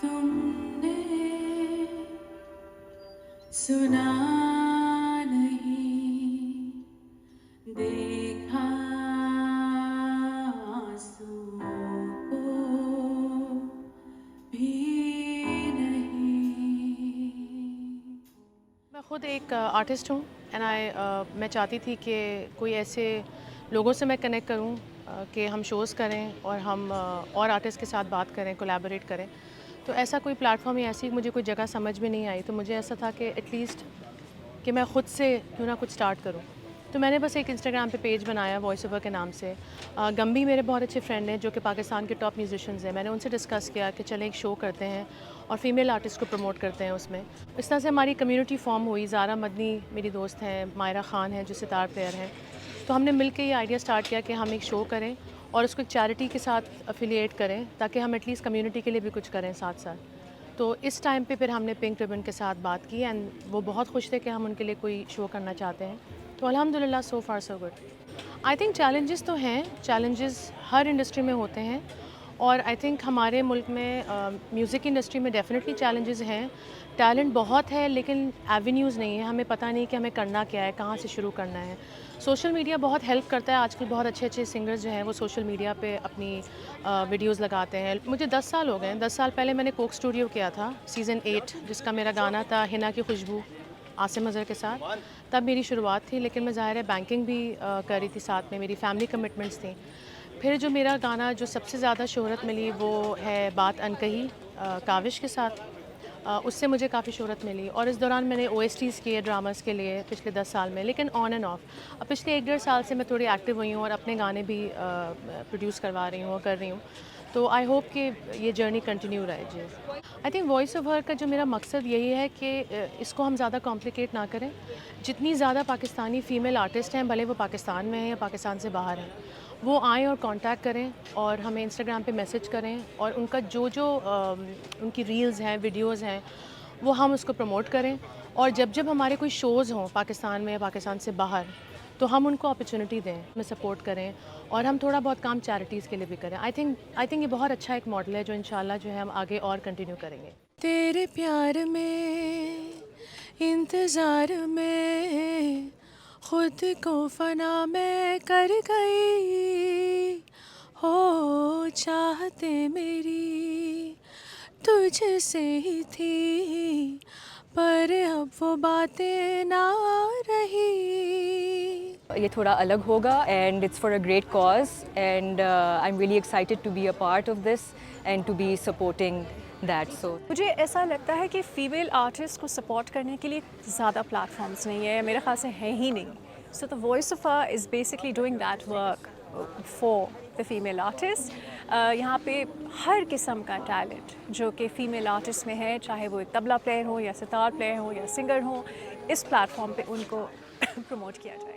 तुमने सुना नहीं, देखा आंसुओं को भी नहीं। मैं ख़ुद एक आर्टिस्ट हूँ एंड मैं चाहती थी कि कोई ऐसे लोगों से मैं कनेक्ट करूँ कि हम शोज़ करें और हम और आर्टिस्ट के साथ बात करें, कोलैबोरेट करें। तो ऐसा कोई प्लेटफॉर्म या ऐसी मुझे कोई जगह समझ में नहीं आई, तो मुझे ऐसा था कि एटलीस्ट कि मैं ख़ुद से क्यों ना कुछ स्टार्ट करूँ। तो मैंने बस एक इंस्टाग्राम पे पेज बनाया वॉइस ओवर के नाम से। गम्बी मेरे बहुत अच्छे फ्रेंड हैं जो कि पाकिस्तान के टॉप म्यूजिशियंस हैं। मैंने उनसे डिस्कस किया कि चलें एक शो करते हैं और फीमेल आर्टिस्ट को प्रमोट करते हैं उसमें। इस तरह से हमारी कम्युनिटी फॉर्म हुई। ज़ारा मदनी मेरी दोस्त हैं, मायरा ख़ान है जो सितार प्लेयर हैं। तो हमने मिल के ये आइडिया स्टार्ट किया कि हम एक शो करें और उसको एक चैरिटी के साथ अफिलिएट करें ताकि हम एटलीस्ट कम्युनिटी के लिए भी कुछ करें साथ साथ। तो इस टाइम पे फिर हमने पिंक रिबन के साथ बात की एंड वो बहुत खुश थे कि हम उनके लिए कोई शो करना चाहते हैं। तो अल्हम्दुलिल्लाह so far so good. I think challenges तो हैं, चैलेंजेस हर इंडस्ट्री में होते हैं और आई थिंक हमारे मुल्क में म्यूज़िक इंडस्ट्री में डेफिनेटली चैलेंजेस हैं। टैलेंट बहुत है लेकिन एवेन्यूज़ नहीं है, हमें पता नहीं कि हमें करना क्या है, कहाँ से शुरू करना है। सोशल मीडिया बहुत हेल्प करता है, आजकल बहुत अच्छे अच्छे सिंगर्स जो हैं वो सोशल मीडिया पे अपनी वीडियोज़ लगाते हैं। मुझे 10 साल हो गए हैं, 10 साल पहले मैंने कोक स्टूडियो किया था सीज़न 8 जिसका मेरा गाना था हिना की खुशबू आसिम अज़हर के साथ। तब मेरी शुरुआत थी लेकिन मैं ज़ाहिर है बैंकिंग भी कर रही थी, साथ में मेरी फैमिली कमिटमेंट्स थी। फिर जो मेरा गाना जो सबसे ज़्यादा शोहरत मिली वो है बात अनकही काविश के साथ। उससे मुझे काफ़ी शोहरत मिली और इस दौरान मैंने ओएसटीज़ किए ड्रामास के लिए पिछले 10 साल में, लेकिन ऑन एंड ऑफ। अब पिछले 1 डेढ़ साल से मैं थोड़ी एक्टिव हुई हूँ और अपने गाने भी प्रोड्यूस करवा रही हूँ और कर रही हूँ। तो आई होप कि ये जर्नी कंटिन्यू रहे। जी, आई थिंक वॉइस ओवर का जो मेरा मकसद यही है कि इसको हम ज़्यादा कॉम्प्लिकेट ना करें। जितनी ज़्यादा पाकिस्तानी फ़ीमेल आर्टिस्ट हैं, भले वो पाकिस्तान में हैं या पाकिस्तान से बाहर हैं, वो आएँ और कांटेक्ट करें और हमें इंस्टाग्राम पे मैसेज करें और उनका जो जो उनकी रील्स हैं, वीडियोज़ हैं, वो हम उसको प्रमोट करें। और जब जब हमारे कोई शोज़ हों पाकिस्तान में या पाकिस्तान से बाहर, तो हम उनको अपॉर्चुनिटी दें, हमें सपोर्ट करें और हम थोड़ा बहुत काम चैरिटीज़ के लिए भी करें। आई थिंक ये बहुत अच्छा एक मॉडल है जो इंशाल्लाह जो है हम आगे और कंटिन्यू करेंगे। तेरे प्यार में, इंतज़ार में, खुद को फना मैं कर गई। हो चाहते मेरी तुझसे ही थी, पर अब वो बातें ना रही। ये थोड़ा अलग होगा and it's for a great cause and I am really excited to be a part of this and to be supporting that. So मुझे ऐसा लगता है कि फ़ीमेल आर्टिस्ट को सपोर्ट करने के लिए ज़्यादा प्लेटफॉर्म्स नहीं है, मेरे ख्याल से है ही नहीं। So the voice of is basically doing that work for the female artist. यहाँ पे हर किस्म का टैलेंट जो कि फ़ीमेल आर्टिस्ट में है, चाहे वो एक तबला प्लेयर हो या सितार प्लेयर हो या सिंगर हो, इस प्लेटफॉर्म पे उनको प्रमोट किया जाए।